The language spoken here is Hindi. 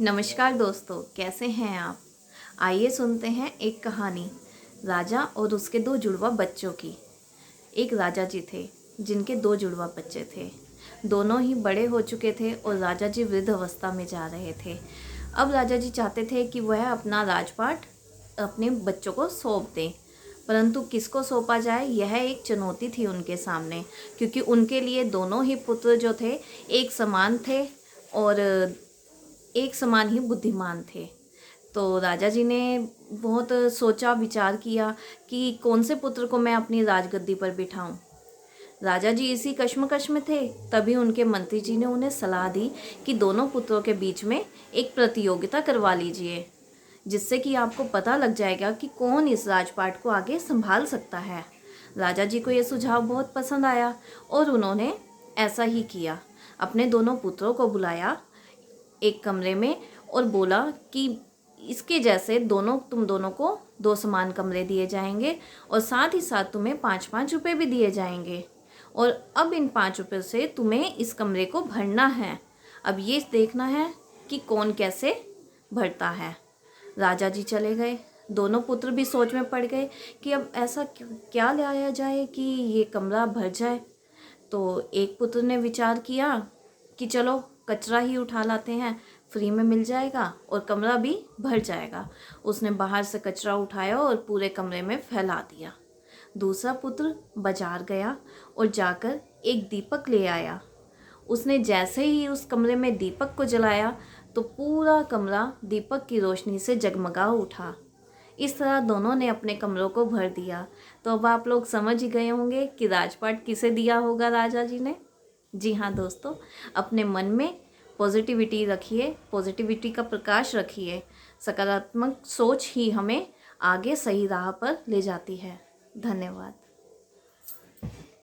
नमस्कार दोस्तों, कैसे हैं आप। आइए सुनते हैं एक कहानी राजा और उसके दो जुड़वा बच्चों की। एक राजा जी थे जिनके दो जुड़वा बच्चे थे। दोनों ही बड़े हो चुके थे और राजा जी वृद्ध अवस्था में जा रहे थे। अब राजा जी चाहते थे कि वह अपना राजपाट अपने बच्चों को सौंप दें, परंतु किसको सौंपा जाए यह एक चुनौती थी उनके सामने, क्योंकि उनके लिए दोनों ही पुत्र जो थे एक समान थे और एक समान ही बुद्धिमान थे। तो राजा जी ने बहुत सोचा विचार किया कि कौन से पुत्र को मैं अपनी राजगद्दी पर बिठाऊं। राजा जी इसी कश्मकश में थे, तभी उनके मंत्री जी ने उन्हें सलाह दी कि दोनों पुत्रों के बीच में एक प्रतियोगिता करवा लीजिए, जिससे कि आपको पता लग जाएगा कि कौन इस राजपाट को आगे संभाल सकता है। राजा जी को यह सुझाव बहुत पसंद आया और उन्होंने ऐसा ही किया। अपने दोनों पुत्रों को बुलाया एक कमरे में और बोला कि इसके जैसे तुम दोनों को दो समान कमरे दिए जाएंगे और साथ ही साथ तुम्हें 5-5 रुपये भी दिए जाएंगे, और अब इन 5 रुपये से तुम्हें इस कमरे को भरना है। अब ये देखना है कि कौन कैसे भरता है। राजा जी चले गए। दोनों पुत्र भी सोच में पड़ गए कि अब ऐसा क्या लाया जाए कि ये कमरा भर जाए। तो एक पुत्र ने विचार किया कि चलो कचरा ही उठा लाते हैं, फ्री में मिल जाएगा और कमरा भी भर जाएगा। उसने बाहर से कचरा उठाया और पूरे कमरे में फैला दिया। दूसरा पुत्र बाजार गया और जाकर एक दीपक ले आया। उसने जैसे ही उस कमरे में दीपक को जलाया तो पूरा कमरा दीपक की रोशनी से जगमगा उठा। इस तरह दोनों ने अपने कमरों को भर दिया। तो अब आप लोग समझ ही गए होंगे कि राजपाट किसे दिया होगा राजा जी ने। जी हाँ दोस्तों, अपने मन में पॉजिटिविटी रखिए, पॉजिटिविटी का प्रकाश रखिए। सकारात्मक सोच ही हमें आगे सही राह पर ले जाती है। धन्यवाद।